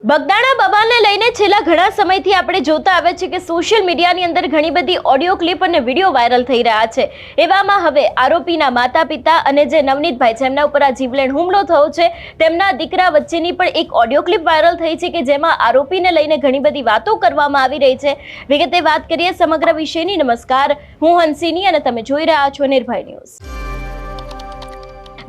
બગદાણા બબાલને લઈને છેલ્લા ઘણા સમયથી આપણે જોતા આવે છે કે સોશિયલ મીડિયાની અંદર ઘણી બધી ઓડિયો ક્લિપ અને વિડીયો વાયરલ થઈ રહ્યા છે। એવામાં હવે આરોપીના માતા પિતા અને જે નવનીતભાઈ જેમના ઉપર આ જીવલેણ હુમલો થયો છે તેમના દીકરા વચ્ચેની પણ એક ઓડિયો ક્લિપ વાયરલ થઈ છે કે જેમાં આરોપીને લઈને ઘણી બધી વાતો કરવામાં આવી રહી છે। વિગતે વાત કરીએ સમગ્ર વિષયની। નમસ્કાર, હું હંસિની અને તમે જોઈ રહ્યા છો નિર્ભય ન્યૂઝ।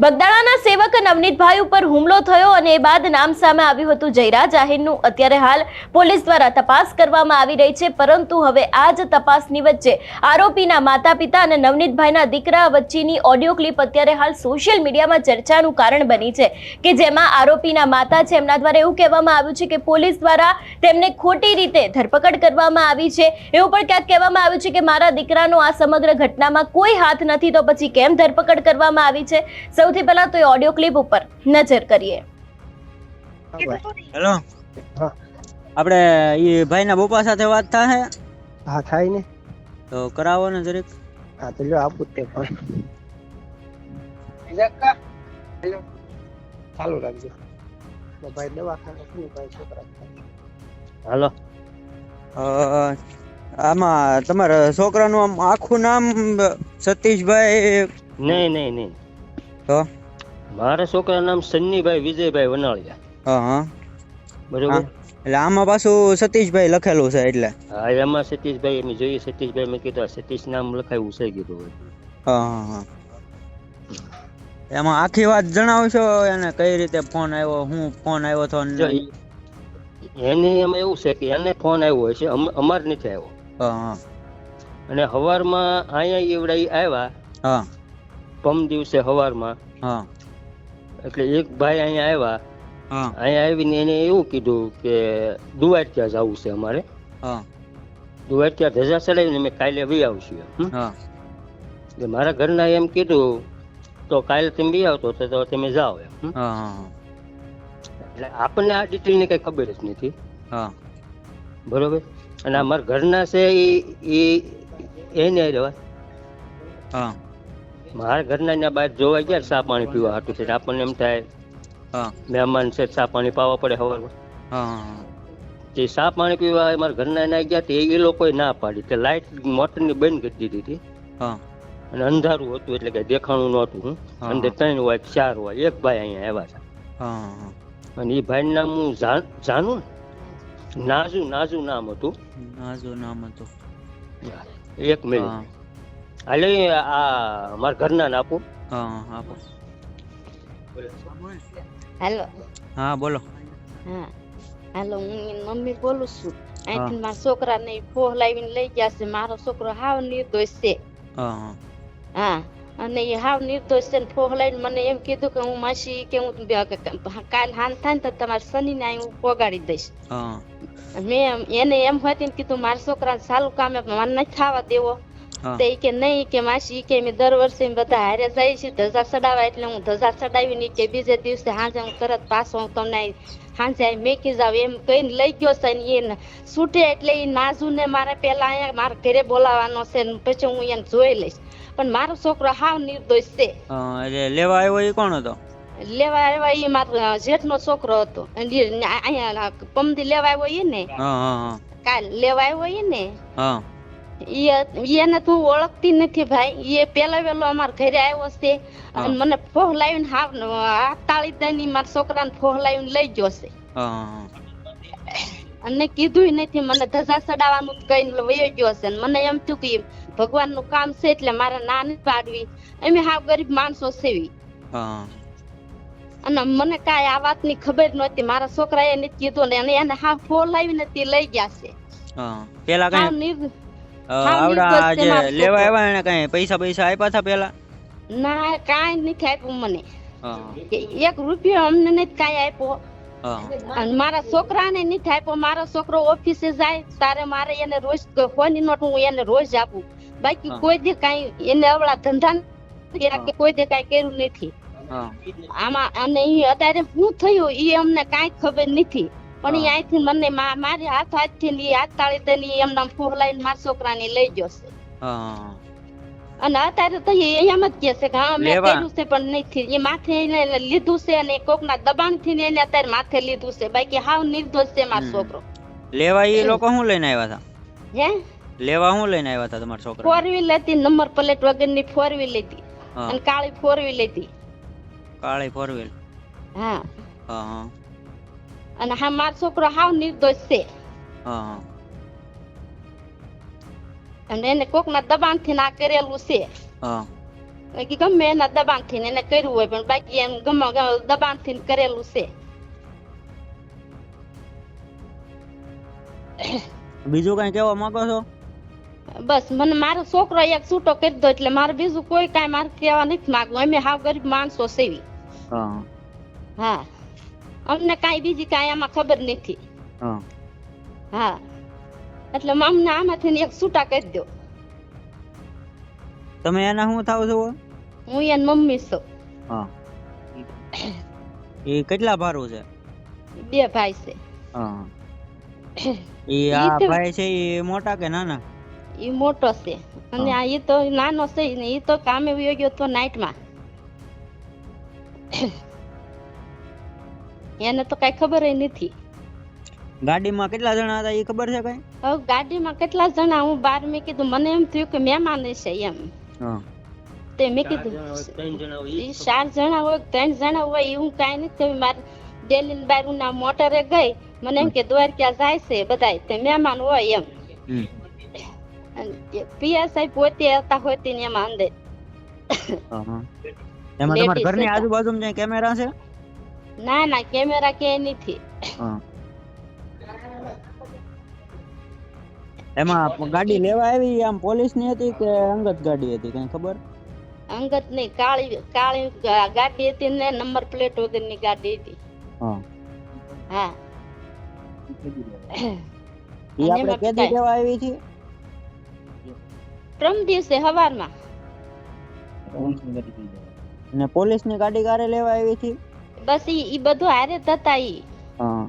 બગદાણાના સેવક નવનીતભાઈ ઉપર હુમલો થયો અને એ બાદ નામ સામે આવ્યું હતું જયરાજ આહિરનું। અત્યારે હાલ પોલીસ દ્વારા તપાસ કરવામાં આવી રહી છે, પરંતુ હવે આ જ તપાસની વચ્ચે આરોપીના માતા પિતા અને નવનીતભાઈના દીકરા વચ્ચેની ઓડિયો ક્લિપ અત્યારે હાલ સોશિયલ મીડિયામાં ચર્ચાનું કારણ બની છે કે જેમાં આરોપીના માતા છે એમના દ્વારા એવું કહેવામાં આવ્યું છે કે પોલીસ દ્વારા તેમને ખોટી રીતે ધરપકડ કરવામાં આવી છે। એવું પણ ક્યાંક કહેવામાં આવ્યું છે કે મારા દીકરાનો આ સમગ્ર ઘટનામાં કોઈ હાથ નથી, તો પછી કેમ ધરપકડ કરવામાં આવી છે। સૌથી પહેલા તો એ ઓડિયો ક્લિપ ઉપર નજર કરીએ। હેલો, હા આપણે ઈ ભાઈના પપ્પા સાથે વાત થાય? હા થાય ને, તો કરાવો ને જરીક। હા તો લ્યો આપું તે પણ ચાલુ રાખજો। ભાઈ દવાખાને શું ભાઈ છોકરા હાલો, આમાં તમારા છોકરાનું આમ આખું નામ સતીશભાઈ? નહીં તો મારા છોકરાનું નામ સન્નીભાઈ વિજયભાઈ વનાળિયા। હા હા બરોબર। એટલે આમાં પાછું સતીશભાઈ લખેલું છે એટલે? હા, એમાં સતીશભાઈ અમે જોઈએ સતીશભાઈ મેં કીધું સતીશ નામ લખાયું છે કીધું। હા હા, એમાં આખી વાત જણાવશો એને કઈ રીતે ફોન આવ્યો, હું ફોન આવ્યો તો? એને એમાં એવું છે કે એને ફોન આવ્યો હોય છે, અમાર નથી આવ્યો। હા અને સવારમાં અહીંયા એવડા આવ્યા, હા પમ દિવસે સવારમાં, હા એટલે એક ભાઈ અહીંયા આવ્યા। હા અહીંયા આવીને એને એવું કીધું કે દુવારક્યા જવું છે અમારે। હા દુવારક્યા ધજા ચડાવીને અમે કાલે વી આવશું। હા એટલે મારા ઘરના એમ કીધું તો કાલે તમે બી આવતો તો તમે જાઓ એમ। હા એટલે આપણને આ ડિટેલની કઈ ખબર જ નથી, હા બરોબર। અને અમારા ઘરના છે એને રહેવા, હા મારા ઘરના ત્યાં બહાર જોવા ગયા ચા પાણી પીવા હાટું છે। આપણને એમ થાય હા મહેમાન છે, ચા પાણી પાવા પડે સવારમાં। હા તે ચા પાણી પીવા મારા ઘરના ના ગયા તે એ લોકોએ ના પાડી, તે લાઇટ મોટરની બંધ કરી દીધી હતી હા અને અંધારું હતું એટલે કઈ દેખાણું નહોતું। અંદર 3 હોય 4 હોય, એક ભાઈ અહીંયા આવ્યા છે હા અને એ ભાઈનું નામ હું જાણું ને, નાજુ નામ હતું। નાજુ નામ હતું? એક મિનિટ, હાલે આ મારા ઘરના ને આપું। હા આપો। હેલો, હા બોલો। હા હેલો, હું એની મમ્મી બોલું છું। અહીંથી મારા છોકરાને ફોહ લાવીને લઈ ગયા છે। મારો છોકરો હાવ નિર્દોષ છે। હા હા, અને એ હાવ નિર્દોષ છે ને ફોહ લાવીને મને એમ કીધું કે હું માસી કે હું કાલ હાન થાય ને તો તમારા શનિને અહીં હું પોગાડી દઈશ। હા મેં એને એમ હતી કીધું મારા છોકરાને સારું કામે મને નથી થવા દેવો। તે કે નહીં કે માસી કે મેં દર વર્ષે બધા હારે જાય છે ધજા ચડાવવા, એટલે હું ધજા ચડાવીને કે બીજે દિવસે સાંજે હું તરત પાછો હું તમને સાંજે મેકી જાવ એમ કહીને લઈ ગયો છે ને એને છૂટે એટલે એ નાજુને મારે પેલા અહીંયા મારા ઘરે બોલાવવાનો છે ને પછી હું એને જોઈ લઈશ। પણ મારો છોકરો હાવ નિર્દોષ છે। એટલે લેવા આવ્યો એ કોણ હતો? લેવા આવ્યા એ મારા જેઠનો છોકરો હતો, અહીંયા પમદી લેવા આવ્યો એ ને, કાલ લેવા આવ્યો એ ને, એને તું ઓળખતી નથી ભાઈ। એ પેલા વેલો અમારા ઘરે આવ્યો છે અને મને ફોહ લાવીને હાથ તાળી દઈને મારા છોકરાને ફોહ લાવીને લઈ ગયો છે અને કીધું નથી મને ધજા ચડાવવાનું કઈ વયો ગયો છે। મને એમ થયું કે ભગવાન નું કામ છે એટલે મારે ના નથી પાડવી, અમે હાવ ગરીબ માણસો સેવી અને મને કાંઈ આ વાતની ખબર નહોતી। મારા છોકરાએ નથી કીધું ને એને હાવ ફોહ લાવીને લઈ ગયા છે। પેલા કઈ આવડા જે લેવા આવ્યા એને કઈ પૈસા આપ્યા હતા પેલા? ના, કાંઈ નથી આપ્યું મને, 1 રૂપિયો અમને નથી કાંઈ આપ્યો અને મારા છોકરાને નથી આપ્યો। મારો છોકરો ઓફિસે જાય તારે મારે એને રોજ ફોની નોટ હું એને રોજ આપું, બાકી કોઈ દે કાંઈ એને અવળા ધંધા કોઈ દે કાંઈ કર્યું નથી આમાં। અને એ અત્યારે શું થયું એ અમને કાંઈ ખબર નથી, પણ એ અહીંથી મને મારી હાથથી હાથ તાળી દઈને એમના ફોહ લાવીને મારા છોકરાને લઈ ગયો છે। અને અત્યારે તો એ એમ જ કે છે કે હા મેં લેવા. કર્યું છે પણ નથી. એ માથે એને લીધું છે અને કોકના દબાણથી ને એને અત્યારે માથે લીધું છે. બાકી હાવ નિર્દોષ છે મારો છોકરો. લેવા એ લોકો શું લઈને આવ્યા હતા? હે લેવા શું લઈને આવ્યા હતા તમારા છોકરા? 4 વ્હીલ હતી, નંબર પ્લેટ વગરની 4 વ્હીલ હતી હા. અને કાળી 4 વ્હીલ હતી. કાળી 4 વ્હીલ. હા હા હા અને હા મારો છોકરો હાવ નિર્દોષ છે હા હા અને એને કોકના દબાણથી ના કરેલું છે. હા કે ગમે એના દબાણથી એને કર્યું હોય પણ બાકી એમ ગમે દબાણથી કરેલું છે. બીજું કઈ કહેવા માંગો છો? બસ મને મારો છોકરો એક છૂટો કરી દો એટલે મારે બીજું કોઈ કાંઈ મારે કહેવા નથી માંગવું. અમે હાવ ગરીબ માણસો સેવી. હા હા અમને કાંઈ બીજી કાંઈ આમાં ખબર નથી. હા હા એટલે અમને આમાંથી એક છૂટા કરી દો. તમે એના શું થાવ છો? હું એની મમ્મી છું. હા એ કેટલા ભારું છે? 2 ભાઈ છે. હા એ આ ભાઈ છે એ મોટા કે નાના? ઈ મોટો છે અને આ ઈ તો નાનો છે ને ઈ તો કામે વયો ગયો તો નાઈટમાં. એને તો કઈ ખબર નથી. ગાડીમાં કેટલા જણા હતા એ ખબર છે કઈ? હવે ગાડીમાં કેટલા જણા હું બહાર મેં કીધું મને એમ થયું કે મહેમાન છે એમ. હા તે મેં કીધું 3 જણા હોય. ઈ 4 જણા હોય 3 જણા હોય એવું કાંઈ નથી. મારે ડેલી બારું ના મોટરે ગઈ મને એમ કે દ્વારકા જાય છે બધાય તે મહેમાન હોય એમ. હમ. પીએસઆઈ પોતે હતા હોતી ને એમાં અંદર. હા હા એમાં તમારા ઘરની આજુબાજુમાં ક્યાંય કેમેરા છે? ના ના કેમેરા કે નથી. હા એમાં ગાડી લેવા આવી આમ પોલીસ ની હતી કે અંગત ગાડી હતી કઈ ખબર? અંગત નહીં કાળી કાળી ગાડી હતી ને નંબર પ્લેટ વગરની ગાડી હતી. હા હા એ આપણે કેદી લેવા આવી છે? પ્રમ દિવસે હવારમાં. અને પોલીસ ની ગાડી કારે લેવા આવી છે? બસ ઈ બધું હારે જ હતા ઈ. હા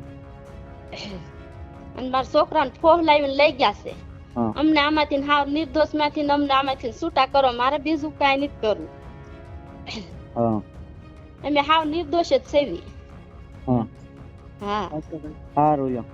અને મારા છોકરાને ફોહ લાવીને લઈ ગયા છે. હા અમને આમાંથી હાવ નિર્દોષ માંથી અમને આમાંથી છૂટા કરો. મારે બીજું કાંઈ નથી કરવું. હા અમે હાવ નિર્દોષ જ સેવી. હા હા સારું લ્યો.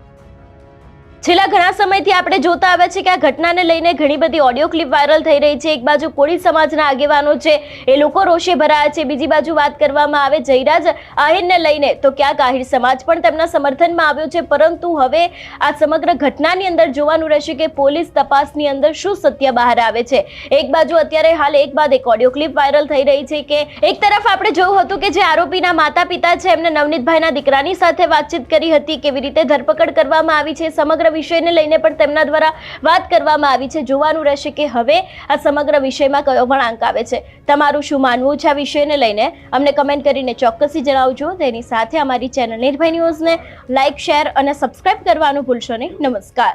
છેલ્લા ઘણા સમયથી આપણે જોતા આવ્યા છે કે આ ઘટનાને લઈને ઘણી બધી ઓડિયો ક્લિપ વાયરલ થઈ રહી છે. એક બાજુ કોળી સમાજના આગેવાનો છે એ લોકો રોષે ભરાયા છે, બીજી બાજુ વાત કરવામાં આવે જયરાજ આહિરને લઈને તો ક્યાંક આહિર સમાજ પણ તેમના સમર્થનમાં આવ્યો છે. પરંતુ હવે આ સમગ્ર ઘટનાની અંદર જોવાનું રહેશે કે પોલીસ તપાસની અંદર શું સત્ય બહાર આવે છે. એક બાજુ અત્યારે હાલ એક બાદ એક ઓડિયો ક્લિપ વાયરલ થઈ રહી છે કે એક તરફ આપણે જોયું હતું કે જે આરોપીના માતા પિતા છે એમને નવનીતભાઈના દીકરાની સાથે વાતચીત કરી હતી, કેવી રીતે ધરપકડ કરવામાં આવી છે, સમગ્ર વિષયને લઈને પણ તેમના દ્વારા વાત કરવામાં આવી છે. જોવાનું રહેશે કે હવે આ સમગ્ર વિષયમાં કયો વળાંક આવે છે. તમારું શું માનવું છે આ વિષયને લઈને અમને કમેન્ટ કરીને ચોક્કસથી જણાવજો. તેની સાથે અમારી ચેનલ નિર્ભય ન્યૂઝને લાઇક, શેર અને સબસ્ક્રાઇબ કરવાનું ભૂલશો નહીં. નમસ્કાર.